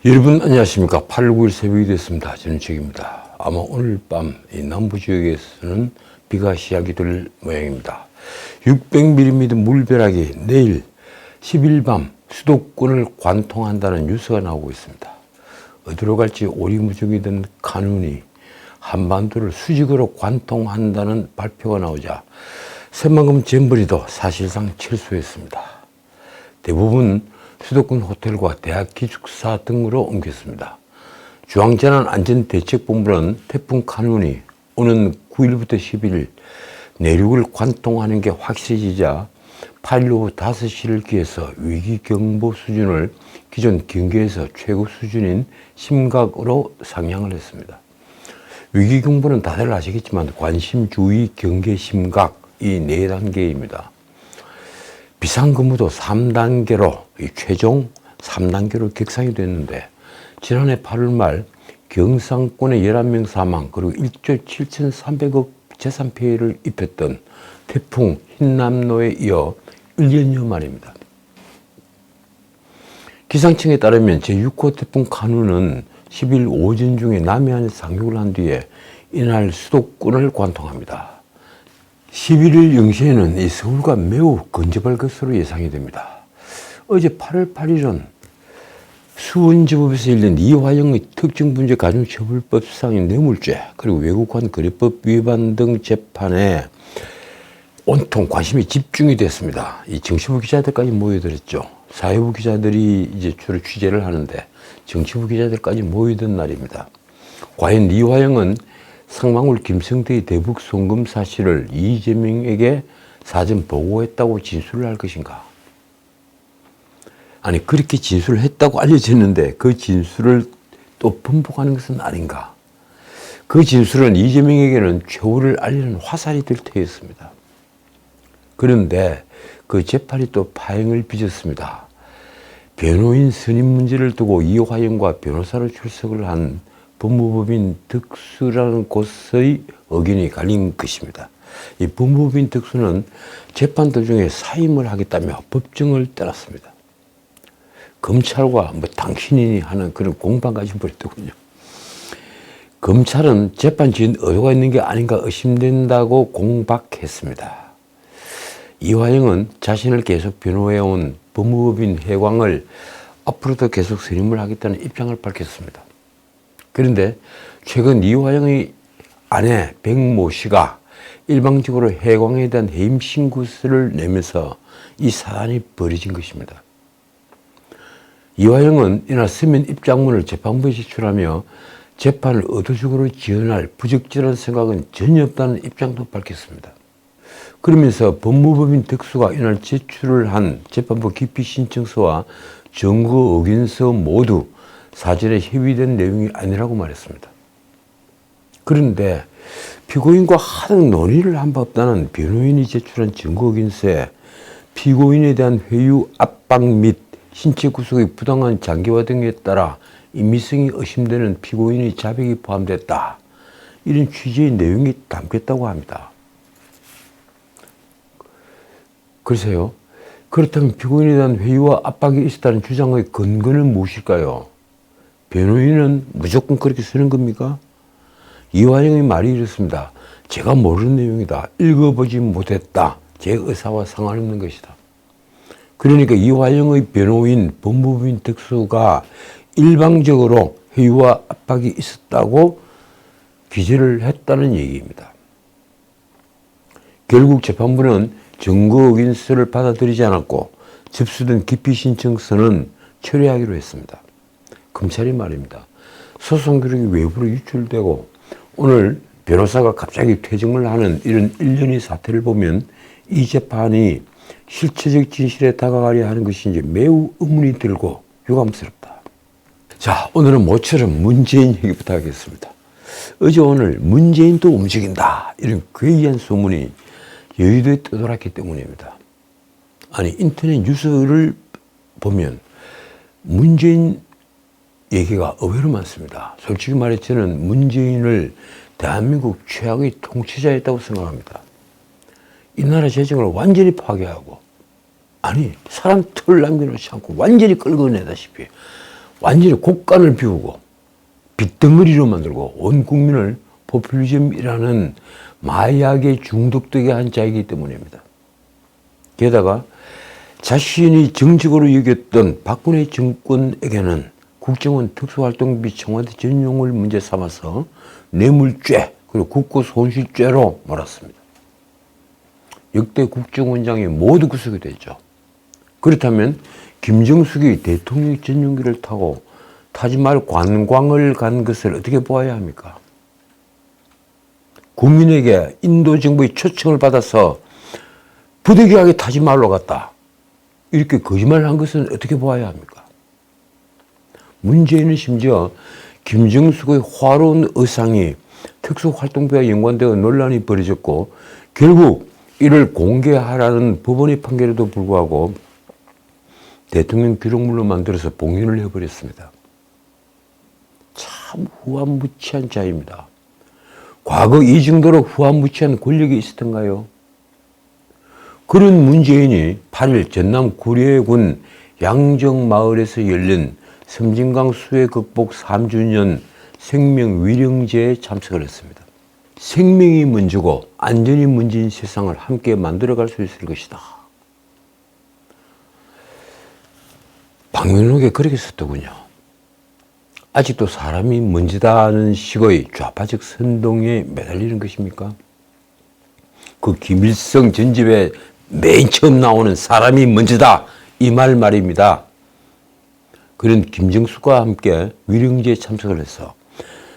여러분 안녕하십니까. 8월 9일 새벽이 됐습니다. 저는 책입니다. 아마 오늘 밤 이 남부 지역에서는 비가 시작이 될 모양입니다. 600mm 물벼락이 내일 10일 밤 수도권을 관통한다는 뉴스가 나오고 있습니다. 어디로 갈지 오리무중이 된 카눈이 한반도를 수직으로 관통한다는 발표가 나오자 새만금 잼버리도 사실상 철수했습니다. 대부분 수도권 호텔과 대학 기숙사 등으로 옮겼습니다. 중앙재난안전대책본부는 태풍 카눈이 오는 9일부터 11일 내륙을 관통하는 게 확실해지자 8일 오후 5시를 기해서 위기경보 수준을 기존 경계에서 최고 수준인 심각으로 상향을 했습니다. 위기경보는 다들 아시겠지만 관심, 주의, 경계, 심각 이 4단계입니다. 비상근무도 3단계로 최종 3단계로 격상이 됐는데 지난해 8월 말 경상권에 11명 사망 그리고 1조 7,300억 재산 피해를 입혔던 태풍 흰남노에 이어 1년여 만입니다. 기상청에 따르면 제6호 태풍 카눈은 10일 오전 중에 남해안에 상륙을 한 뒤에 이날 수도권을 관통합니다. 11일 0시에는 이 서울과 매우 근접할 것으로 예상이 됩니다. 어제 8월 8일은 수원지법에서 열린 이화영의 특정문제 가중처벌법상의 뇌물죄 그리고 외국환 거래법 위반 등 재판에 온통 관심이 집중이 됐습니다. 이 정치부 기자들까지 모여들었죠. 사회부 기자들이 이제 주로 취재를 하는데 정치부 기자들까지 모이던 날입니다. 과연 이화영은 상망울 김성태의 대북 송금 사실을 이재명에게 사전 보고했다고 진술을 할 것인가? 아니 그렇게 진술을 했다고 알려졌는데 그 진술을 또 번복하는 것은 아닌가? 그 진술은 이재명에게는 최후를 알리는 화살이 될 테였습니다. 그런데 그 재판이 또 파행을 빚었습니다. 변호인 선임 문제를 두고 이화영과 변호사로 출석을 한 법무법인 덕수라는 곳의 의견이 갈린 것입니다. 이 법무법인 덕수는 재판 도중에 사임을 하겠다며 법정을 떠났습니다. 검찰과 당신이 하는 그런 공방까지 벌였더군요. 검찰은 재판 지은 의도가 있는 게 아닌가 의심된다고 공박했습니다. 이화영은 자신을 계속 변호해온 법무법인 해광을 앞으로도 계속 선임을 하겠다는 입장을 밝혔습니다. 그런데 최근 이화영의 아내 백모 씨가 일방적으로 해광에 대한 해임 신고서를 내면서 이 사안이 벌어진 것입니다. 이화영은 이날 서면 입장문을 재판부에 제출하며 재판을 의도적으로 지연할 부적절한 생각은 전혀 없다는 입장도 밝혔습니다. 그러면서 법무법인 덕수가 이날 제출을 한 재판부 기피 신청서와 정거 의견서 모두 사전에 협의된 내용이 아니라고 말했습니다. 그런데 피고인과 하등 논의를 한 바 없다는 변호인이 제출한 정거 의견서에 피고인에 대한 회유, 압박 및 신체 구속의 부당한 장기화 등에 따라 인미성이 의심되는 피고인의 자백이 포함됐다. 이런 취지의 내용이 담겼다고 합니다. 글쎄요. 그렇다면 피고인에 대한 회유와 압박이 있었다는 주장의 근거는 무엇일까요? 변호인은 무조건 그렇게 쓰는 겁니까? 이화영의 말이 이렇습니다. 제가 모르는 내용이다. 읽어보지 못했다. 제 의사와 상관없는 것이다. 그러니까 이화영의 변호인 법무법인 덕수가 일방적으로 회유와 압박이 있었다고 기재를 했다는 얘기입니다. 결국 재판부는 정거 의견서를 받아들이지 않았고 접수된 기피 신청서는 철회하기로 했습니다. 검찰이 말입니다. 소송 기록이 외부로 유출되고 오늘 변호사가 갑자기 퇴정을 하는 이런 일련의 사태를 보면 이 재판이 실체적 진실에 다가가려 하는 것인지 매우 의문이 들고 유감스럽다. 자, 오늘은 모처럼 문재인 얘기부터 하겠습니다. 어제 오늘 문재인도 움직인다. 이런 괴이한 소문이 여의도에 떠돌았기 때문입니다. 아니 인터넷 뉴스를 보면 문재인 얘기가 의외로 많습니다. 솔직히 말해 저는 문재인을 대한민국 최악의 통치자였다고 생각합니다. 이 나라 재정을 완전히 파괴하고 아니 사람 털 남겨놓지 않고 완전히 끌어내다시피 완전히 곡간을 비우고 빚덩어리로 만들고 온 국민을 포퓰리즘이라는 마약에 중독되게 한 자이기 때문입니다. 게다가 자신이 정직으로 여겼던 박근혜 정권에게는 국정원 특수활동비 청와대 전용을 문제 삼아서 뇌물죄 그리고 국고손실죄로 몰았습니다. 역대 국정원장이 모두 구속이 됐죠. 그렇다면 김정숙이 대통령 전용기를 타고 타지말 관광을 간 것을 어떻게 보아야 합니까? 국민에게 인도 정부의 초청을 받아서 부득이하게 타지말로 갔다. 이렇게 거짓말을 한 것은 어떻게 보아야 합니까? 문재인은 심지어 김정숙의 화려한 의상이 특수활동비와 연관되어 논란이 벌어졌고 결국 이를 공개하라는 법원의 판결에도 불구하고 대통령 기록물로 만들어서 봉인을 해버렸습니다. 참 후한무치한 자입니다. 과거 이 정도로 후한무치한 권력이 있었던가요? 그런 문재인이 8일 전남 구례군 양정마을에서 열린 섬진강 수해 극복 3주년 생명위령제에 참석을 했습니다. 생명이 먼저고 안전이 먼저인 세상을 함께 만들어갈 수 있을 것이다. 박명록에 그렇게 썼더군요. 아직도 사람이 먼저다는 식의 좌파적 선동에 매달리는 것입니까? 그 김일성 전집에 맨 처음 나오는 사람이 먼저다 이 말입니다. 그런 김정숙과 함께 위령제에 참석을 해서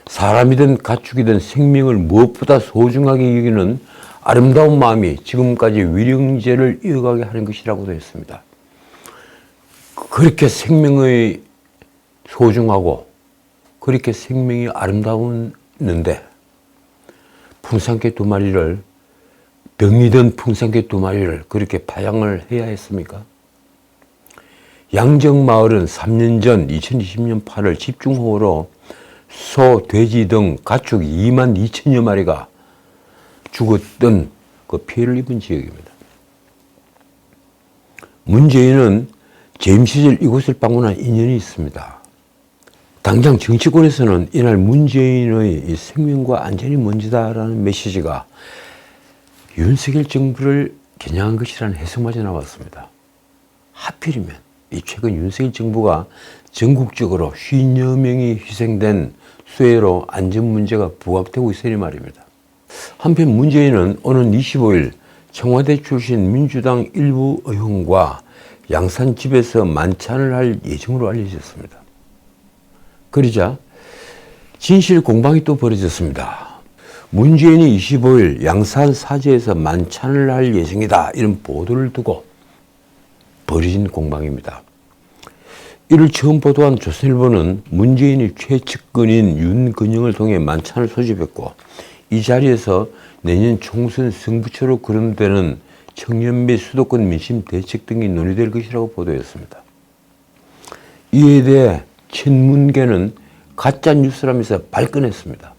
사람이든 가축이든 생명을 무엇보다 소중하게 여기는 아름다운 마음이 지금까지 위령제를 이어가게 하는 것이라고도 했습니다. 그렇게 생명의 소중하고 그렇게 생명이 아름다웠는데 풍산개 2마리를 병이 든 풍산개 2마리를 그렇게 파양을 해야 했습니까? 양정마을은 3년 전 2020년 8월 집중호우로 소, 돼지 등 가축 2만 2천여 마리가 죽었던 그 피해를 입은 지역입니다. 문재인은 재임 시절 이곳을 방문한 인연이 있습니다. 당장 정치권에서는 이날 문재인의 생명과 안전이 먼저다라는 메시지가 윤석열 정부를 겨냥한 것이라는 해석마저 나왔습니다. 하필이면 이 최근 윤석열 정부가 전국적으로 50여 명이 희생된 수해로 안전 문제가 부각되고 있으니 말입니다. 한편 문재인은 오는 25일 청와대 출신 민주당 일부 의원과 양산집에서 만찬을 할 예정으로 알려졌습니다. 그러자 진실 공방이 또 벌어졌습니다. 문재인이 25일 양산 사저에서 만찬을 할 예정이다 이런 보도를 두고 벌어진 공방입니다. 이를 처음 보도한 조선일보는 문재인이 최측근인 윤건영을 통해 만찬을 소집했고 이 자리에서 내년 총선 승부처로 거론되는 청년 및 수도권 민심 대책 등이 논의될 것이라고 보도했습니다. 이에 대해 친문계는 가짜뉴스라면서 발끈했습니다.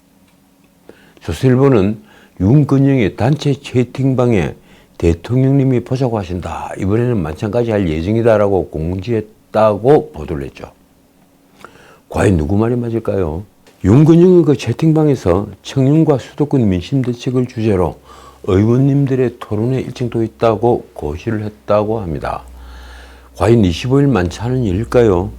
조선일보는 윤건영의 단체 채팅방에 대통령님이 보자고 하신다. 이번에는 만찬까지 할 예정이다라고 공지했다고 보도를 했죠. 과연 누구 말이 맞을까요? 윤건영의 그 채팅방에서 청년과 수도권 민심 대책을 주제로 의원님들의 토론회 일정도 있다고 고시를 했다고 합니다. 과연 25일 만찬은 열릴까요?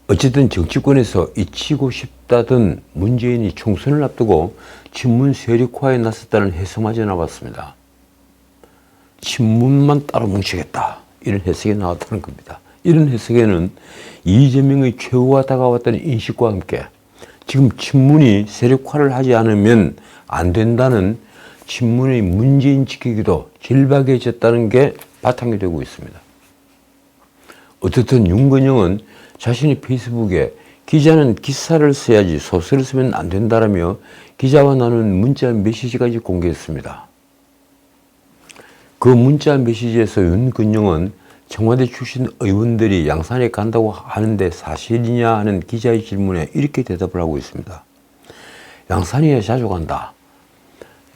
어쨌든 정치권에서 잊히고 싶다던 문재인이 총선을 앞두고 친문 세력화에 나섰다는 해석마저 나왔습니다. 친문만 따로 뭉치겠다 이런 해석이 나왔다는 겁니다. 이런 해석에는 이재명의 최후가 다가왔다는 인식과 함께 지금 친문이 세력화를 하지 않으면 안 된다는 친문의 문재인 지키기도 질박해졌다는 게 바탕이 되고 있습니다. 어쨌든 윤건영은 자신의 페이스북에 기자는 기사를 써야지 소설을 쓰면 안 된다라며 기자와 나눈 문자 메시지까지 공개했습니다. 그 문자 메시지에서 윤건영은 청와대 출신 의원들이 양산에 간다고 하는데 사실이냐 하는 기자의 질문에 이렇게 대답을 하고 있습니다. 양산에 자주 간다.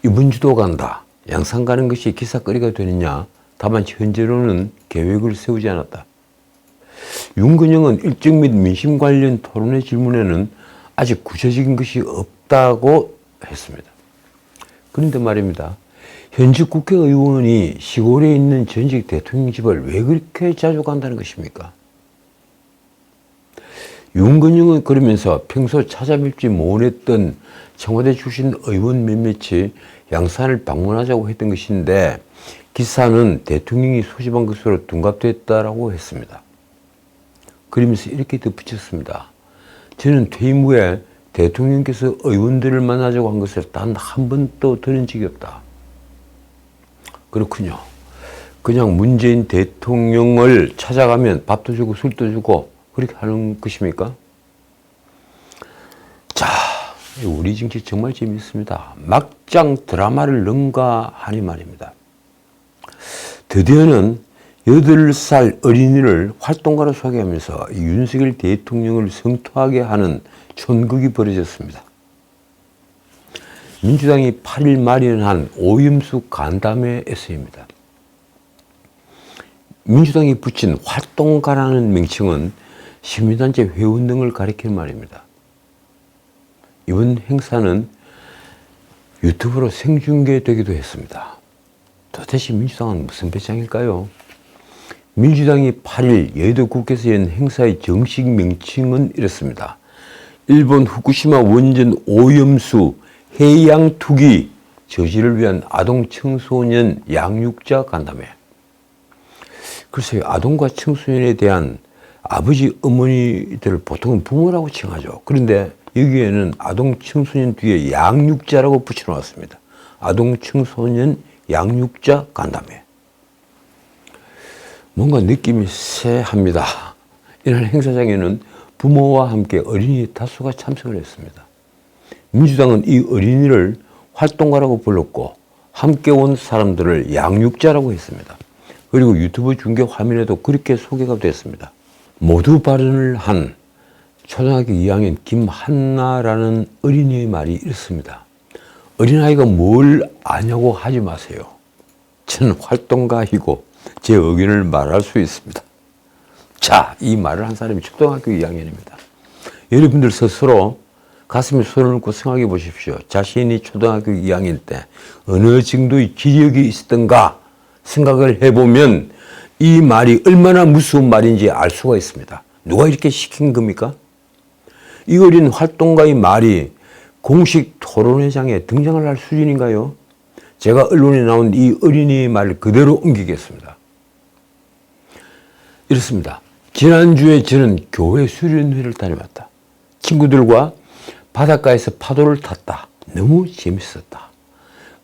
이번 주도 간다. 양산 가는 것이 기사거리가 되느냐? 다만 현재로는 계획을 세우지 않았다. 윤건영은 일정 및 민심 관련 토론회 질문에는 아직 구체적인 것이 없다고 했습니다. 그런데 말입니다. 현직 국회의원이 시골에 있는 전직 대통령 집을 왜 그렇게 자주 간다는 것입니까? 윤건영은 그러면서 평소 찾아뵙지 못했던 청와대 출신 의원 몇몇이 양산을 방문하자고 했던 것인데 기사는 대통령이 소집한 것으로 둔갑됐다라고 했습니다. 그러면서 이렇게 덧붙였습니다. 저는 퇴임 후에 대통령께서 의원들을 만나자고 한 것을 단 한 번도 들은 적이 없다. 그렇군요. 그냥 문재인 대통령을 찾아가면 밥도 주고 술도 주고 그렇게 하는 것입니까? 자, 우리 정치 정말 재미있습니다. 막장 드라마를 능가하니 말입니다. 드디어는 8살 어린이를 활동가로 소개하면서 윤석열 대통령을 성토하게 하는 촌극이 벌어졌습니다. 민주당이 8일 마련한 오염수 간담회에서입니다. 민주당이 붙인 활동가라는 명칭은 시민단체 회원 등을 가리키는 말입니다. 이번 행사는 유튜브로 생중계되기도 했습니다. 도대체 민주당은 무슨 배짱일까요? 민주당이 8일 여의도 국회에서 연 행사의 정식 명칭은 이렇습니다. 일본 후쿠시마 원전 오염수 해양 투기 저지를 위한 아동 청소년 양육자 간담회. 글쎄요, 아동과 청소년에 대한 아버지, 어머니들을 보통은 부모라고 칭하죠. 그런데 여기에는 아동, 청소년 뒤에 양육자라고 붙여놓았습니다. 아동, 청소년 양육자 간담회. 뭔가 느낌이 쎄합니다. 이날 행사장에는 부모와 함께 어린이 다수가 참석을 했습니다. 민주당은 이 어린이를 활동가라고 불렀고 함께 온 사람들을 양육자라고 했습니다. 그리고 유튜브 중계 화면에도 그렇게 소개가 됐습니다. 모두 발언을 한 초등학교 2학년 김한나라는 어린이의 말이 이렇습니다. 어린아이가 뭘 아냐고 하지 마세요. 저는 활동가이고 제 의견을 말할 수 있습니다. 자, 이 말을 한 사람이 초등학교 2학년입니다. 여러분들 스스로 가슴에 손을 얹고 생각해 보십시오. 자신이 초등학교 2학년 때 어느 정도의 기력이 있었던가 생각을 해보면 이 말이 얼마나 무서운 말인지 알 수가 있습니다. 누가 이렇게 시킨 겁니까? 이 어린 활동가의 말이 공식 토론회장에 등장을 할 수준인가요? 제가 언론에 나온 이 어린이의 말을 그대로 옮기겠습니다. 이렇습니다. 지난주에 저는 교회 수련회를 다녀왔다. 친구들과 바닷가에서 파도를 탔다. 너무 재밌었다.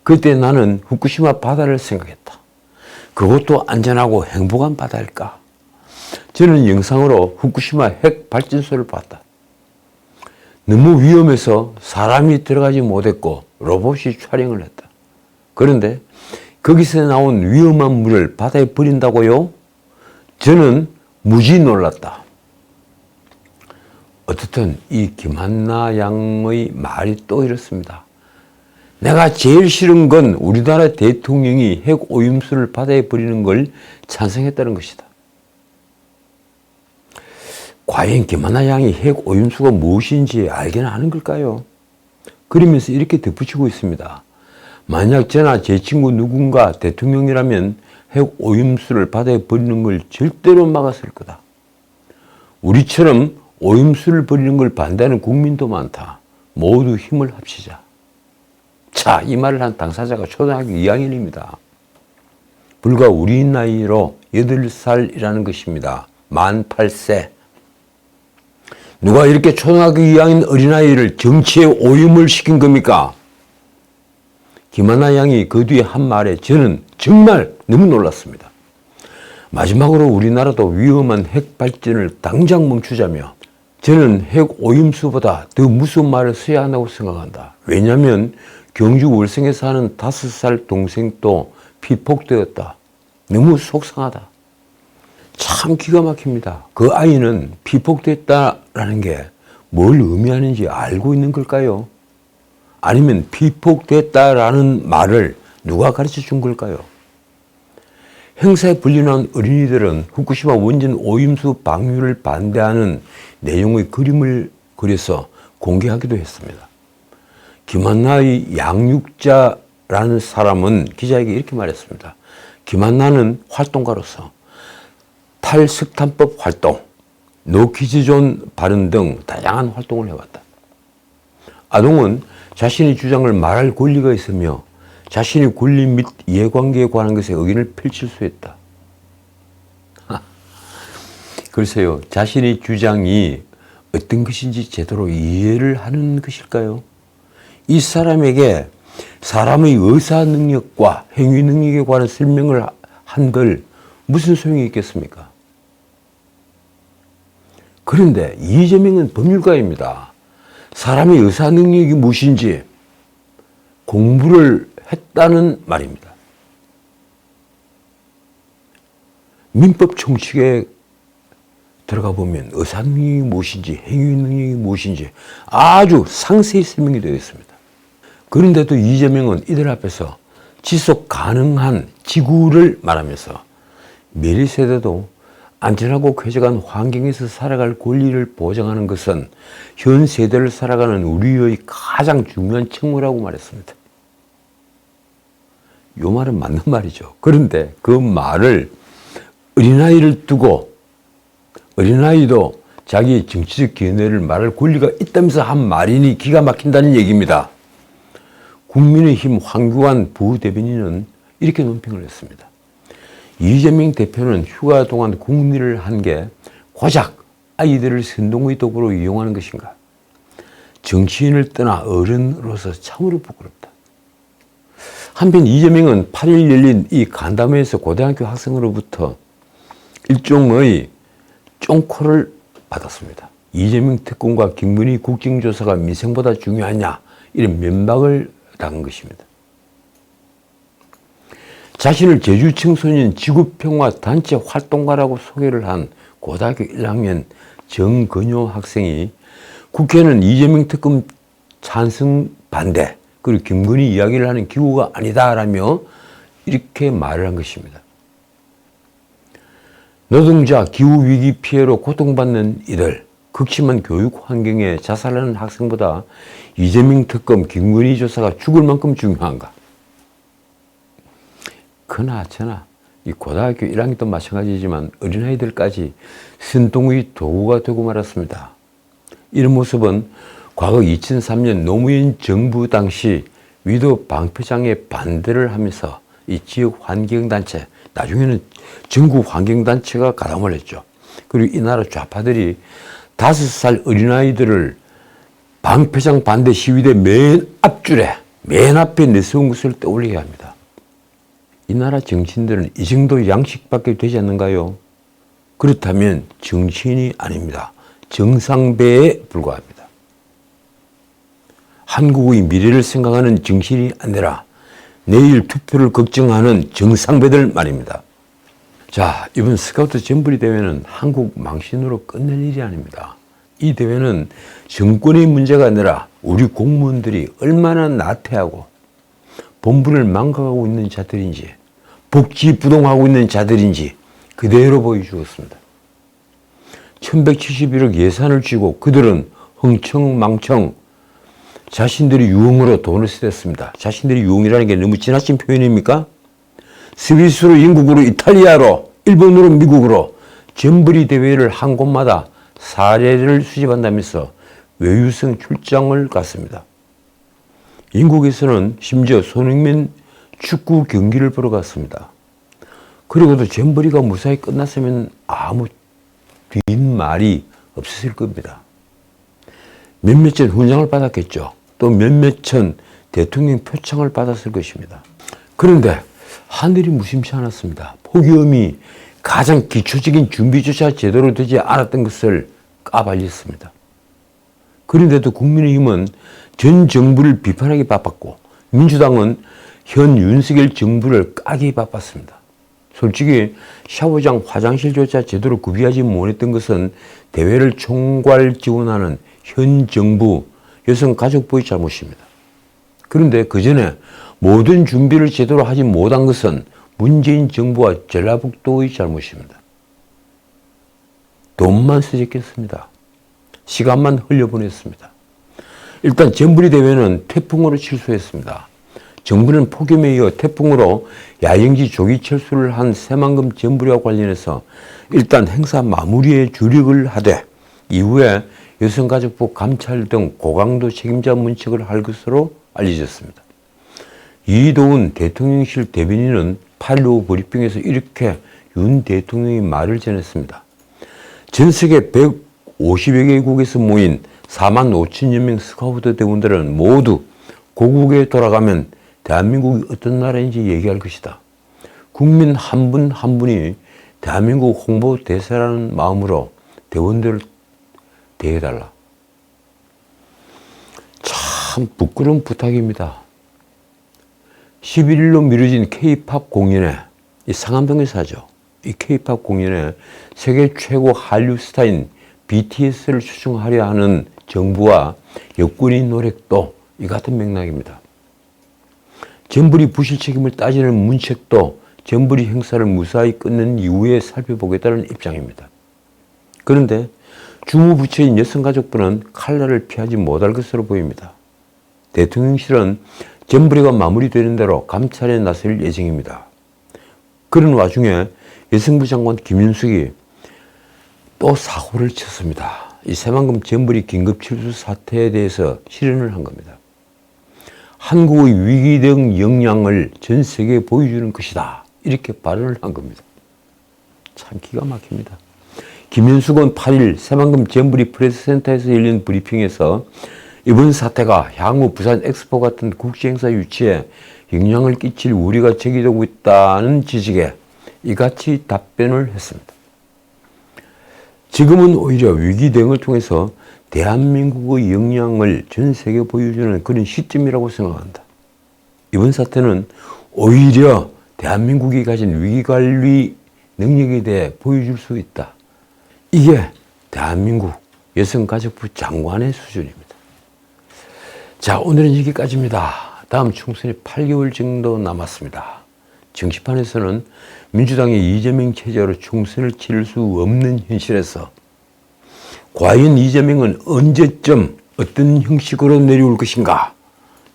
그때 나는 후쿠시마 바다를 생각했다. 그것도 안전하고 행복한 바다일까? 저는 영상으로 후쿠시마 핵 발전소를 봤다. 너무 위험해서 사람이 들어가지 못했고 로봇이 촬영을 했다. 그런데 거기서 나온 위험한 물을 바다에 버린다고요? 저는 무지 놀랐다. 어떻든 이 김한나 양의 말이 또 이렇습니다. 내가 제일 싫은 건 우리나라 대통령이 핵 오염수를 바다에 버리는 걸 찬성했다는 것이다. 과연 김한나 양이 핵 오염수가 무엇인지 알긴 아는 걸까요? 그러면서 이렇게 덧붙이고 있습니다. 만약 저나 제 친구 누군가 대통령이라면 핵 오염수를 바다에 버리는 걸 절대로 막았을 거다. 우리처럼 오염수를 버리는 걸 반대하는 국민도 많다. 모두 힘을 합치자. 자, 이 말을 한 당사자가 초등학교 2학년입니다. 불과 우리 나이로 8살이라는 것입니다. 만 8세. 누가 이렇게 초등학교 2학년 어린아이를 정치에 오염을 시킨 겁니까? 김한나 양이 그 뒤에 한 말에 저는 정말 너무 놀랐습니다. 마지막으로 우리나라도 위험한 핵 발전을 당장 멈추자며 저는 핵 오염수보다 더 무서운 말을 써야 한다고 생각한다. 왜냐하면 경주 월성에 사는 5살 동생도 피폭되었다. 너무 속상하다. 참 기가 막힙니다. 그 아이는 피폭됐다라는 게 뭘 의미하는지 알고 있는 걸까요? 아니면 피폭됐다라는 말을 누가 가르쳐 준 걸까요? 행사에 불려난 어린이들은 후쿠시마 원전 오염수 방류를 반대하는 내용의 그림을 그려서 공개하기도 했습니다. 김한나의 양육자라는 사람은 기자에게 이렇게 말했습니다. 김한나는 활동가로서 탈석탄법 활동, 노키즈존 발언 등 다양한 활동을 해왔다. 아동은 자신의 주장을 말할 권리가 있으며 자신의 권리 및 이해관계에 관한 것에 의견을 펼칠 수 있다. 글쎄요, 자신의 주장이 어떤 것인지 제대로 이해를 하는 것일까요? 이 사람에게 사람의 의사 능력과 행위 능력에 관한 설명을 한들 무슨 소용이 있겠습니까? 그런데 이재명은 법률가입니다. 사람의 의사 능력이 무엇인지 공부를 했다는 말입니다. 민법 총칙에 들어가 보면 의사 능력이 무엇인지 행위 능력이 무엇인지 아주 상세히 설명이 되어 있습니다. 그런데도 이재명은 이들 앞에서 지속 가능한 지구를 말하면서 미래 세대도 안전하고 쾌적한 환경에서 살아갈 권리를 보장하는 것은 현 세대를 살아가는 우리의 가장 중요한 책무라고 말했습니다. 이 말은 맞는 말이죠. 그런데 그 말을 어린아이를 두고 어린아이도 자기의 정치적 견해를 말할 권리가 있다면서 한 말이니 기가 막힌다는 얘기입니다. 국민의힘 황교안 부대변인은 이렇게 논평을 했습니다. 이재명 대표는 휴가 동안 국리를 한 게 고작 아이들을 선동의 도구로 이용하는 것인가? 정치인을 떠나 어른으로서 참으로 부끄럽다. 한편 이재명은 8일 열린 이 간담회에서 고등학교 학생으로부터 일종의 쫑코를 받았습니다. 이재명 특검과 김건희 국정조사가 민생보다 중요하냐 이런 면박을 당한 것입니다. 자신을 제주 청소년 지구평화단체 활동가라고 소개를 한 고등학교 1학년 정근효 학생이 국회는 이재명 특검 찬성 반대 그리고 김건희 이야기를 하는 기구가 아니다라며 이렇게 말을 한 것입니다. 노동자, 기후위기 피해로 고통받는 이들, 극심한 교육 환경에 자살하는 학생보다 이재명 특검, 김건희 조사가 죽을 만큼 중요한가? 그나저나 이 고등학교 1학년도 마찬가지지만 어린아이들까지 선동의 도구가 되고 말았습니다. 이런 모습은 과거 2003년 노무현 정부 당시 위도 방패장에 반대를 하면서 이 지역 환경단체, 나중에는 전국 환경단체가 가담을 했죠. 그리고 이 나라 좌파들이 5살 어린아이들을 방패장 반대 시위대 맨 앞줄에, 맨 앞에 내세운 것을 떠올리게 합니다. 이 나라 정치인들은 이 정도 양식밖에 되지 않는가요? 그렇다면 정치인이 아닙니다. 정상배에 불과합니다. 한국의 미래를 생각하는 정치인이 아니라 내일 투표를 걱정하는 정상배들 말입니다. 자, 이번 스카우트 점브리 대회는 한국 망신으로 끝낼 일이 아닙니다. 이 대회는 정권의 문제가 아니라 우리 공무원들이 얼마나 나태하고 본분을 망각하고 있는 자들인지 복지부동하고 있는 자들인지 그대로 보여주었습니다. 1171억 예산을 쥐고 그들은 흥청망청 자신들이 유흥으로 돈을 쓰댔습니다. 자신들이 유흥이라는 게 너무 지나친 표현입니까? 스위스로 영국으로 이탈리아로 일본으로 미국으로 점브리 대회를 한 곳마다 사례를 수집한다면서 외유성 출장을 갔습니다. 영국에서는 심지어 손흥민 축구 경기를 보러 갔습니다. 그리고도 점브리가 무사히 끝났으면 아무 뒷말이 없었을 겁니다. 몇몇 천 훈장을 받았겠죠. 또 몇몇 천 대통령 표창을 받았을 것입니다. 그런데 하늘이 무심치 않았습니다. 폭염이 가장 기초적인 준비조차 제대로 되지 않았던 것을 까발렸습니다. 그런데도 국민의힘은 전 정부를 비판하기 바빴고 민주당은 현 윤석열 정부를 까기 바빴습니다. 솔직히 샤워장, 화장실조차 제대로 구비하지 못했던 것은 대회를 총괄 지원하는 현 정부 여성가족부의 잘못입니다. 그런데 그 전에 모든 준비를 제대로 하지 못한 것은 문재인 정부와 전라북도의 잘못입니다. 돈만 쓰셨겠습니다. 시간만 흘려보냈습니다. 일단 전부리 대회는 태풍으로 취소했습니다. 정부는 폭염에 이어 태풍으로 야영지 조기 철수를 한 새만금 전부리와 관련해서 일단 행사 마무리에 주력을 하되 이후에 여성가족부 감찰 등 고강도 책임자 문책을 할 것으로 알려졌습니다. 이도훈 대통령실 대변인은 8일 오후 브리핑에서 이렇게 윤 대통령이 말을 전했습니다. 전 세계 150여 개국에서 모인 4만 5천여 명 스카우트 대원들은 모두 고국에 돌아가면 대한민국이 어떤 나라인지 얘기할 것이다. 국민 한 분 한 분이 대한민국 홍보 대사라는 마음으로 대원들을 대해달라. 참 부끄러운 부탁입니다. 11일로 미뤄진 K-팝 공연에, 이 상암동에서 하죠. 이 K-팝 공연에 세계 최고 한류 스타인 BTS를 초청하려 하는 정부와 여권의 노력도 이 같은 맥락입니다. 전부리 부실 책임을 따지는 문책도 전부리 행사를 무사히 끝낸 이후에 살펴보겠다는 입장입니다. 그런데 주무부처인 여성가족부는 칼날을 피하지 못할 것으로 보입니다. 대통령실은 전부리가 마무리되는 대로 감찰에 나설 예정입니다. 그런 와중에 여성부 장관 김윤숙이 또 사고를 쳤습니다. 이 새만금 전부리 긴급철수 사태에 대해서 실언을 한 겁니다. 한국의 위기적 역량을 전 세계에 보여주는 것이다. 이렇게 발언을 한 겁니다. 참 기가 막힙니다. 김윤숙은 8일 새만금 전부리 프레스센터에서 열린 브리핑에서 이번 사태가 향후 부산 엑스포 같은 국제행사 유치에 영향을 끼칠 우려가 제기되고 있다는 지적에 이같이 답변을 했습니다. 지금은 오히려 위기 대응을 통해서 대한민국의 역량을 전 세계에 보여주는 그런 시점이라고 생각한다. 이번 사태는 오히려 대한민국이 가진 위기관리 능력에 대해 보여줄 수 있다. 이게 대한민국 여성가족부 장관의 수준입니다. 자, 오늘은 여기까지입니다. 다음 총선이 8개월 정도 남았습니다. 정치판에서는 민주당의 이재명 체제로 총선을 치를 수 없는 현실에서 과연 이재명은 언제쯤 어떤 형식으로 내려올 것인가?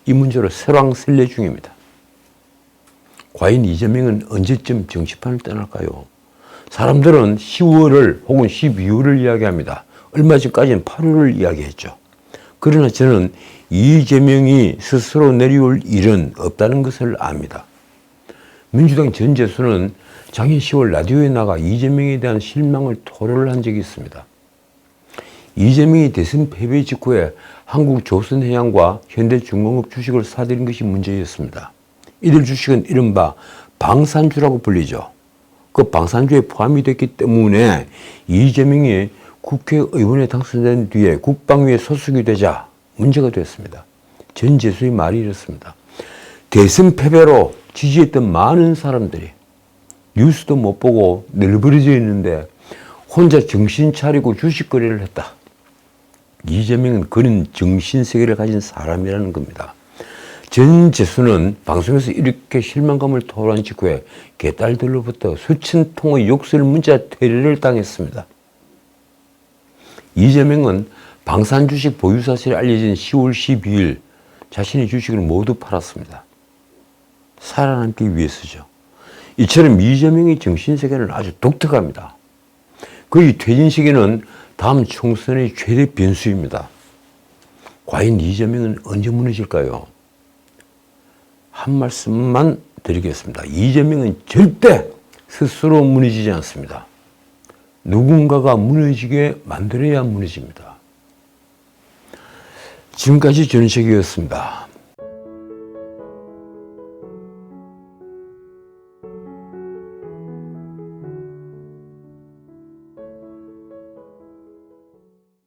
이 문제로 설왕설래 중입니다. 과연 이재명은 언제쯤 정치판을 떠날까요? 사람들은 10월을 혹은 12월을 이야기합니다. 얼마 전까지는 8월을 이야기했죠. 그러나 저는 이재명이 스스로 내려올 일은 없다는 것을 압니다. 민주당 전 재수는 작년 10월 라디오에 나가 이재명에 대한 실망을 토로를 한 적이 있습니다. 이재명이 대선 패배 직후에 한국조선해양과 현대중공업 주식을 사들인 것이 문제였습니다. 이들 주식은 이른바 방산주라고 불리죠. 그 방산주에 포함이 됐기 때문에 이재명이 국회의원에 당선된 뒤에 국방위에 소속이 되자 문제가 됐습니다. 전 재수의 말이 이렇습니다. 대선 패배로 지지했던 많은 사람들이 뉴스도 못 보고 널브러져 있는데 혼자 정신 차리고 주식 거래를 했다. 이재명은 그런 정신세계를 가진 사람이라는 겁니다. 전 재수는 방송에서 이렇게 실망감을 토로한 직후에 개딸들로부터 수천 통의 욕설 문자 퇴리를 당했습니다. 이재명은 방산 주식 보유 사실이 알려진 10월 12일 자신의 주식을 모두 팔았습니다. 살아남기 위해서죠. 이처럼 이재명의 정신세계는 아주 독특합니다. 그의 퇴진 시기는 다음 총선의 최대 변수입니다. 과연 이재명은 언제 무너질까요? 한 말씀만 드리겠습니다. 이재명은 절대 스스로 무너지지 않습니다. 누군가가 무너지게 만들어야 무너집니다. 지금까지 전인식이었습니다.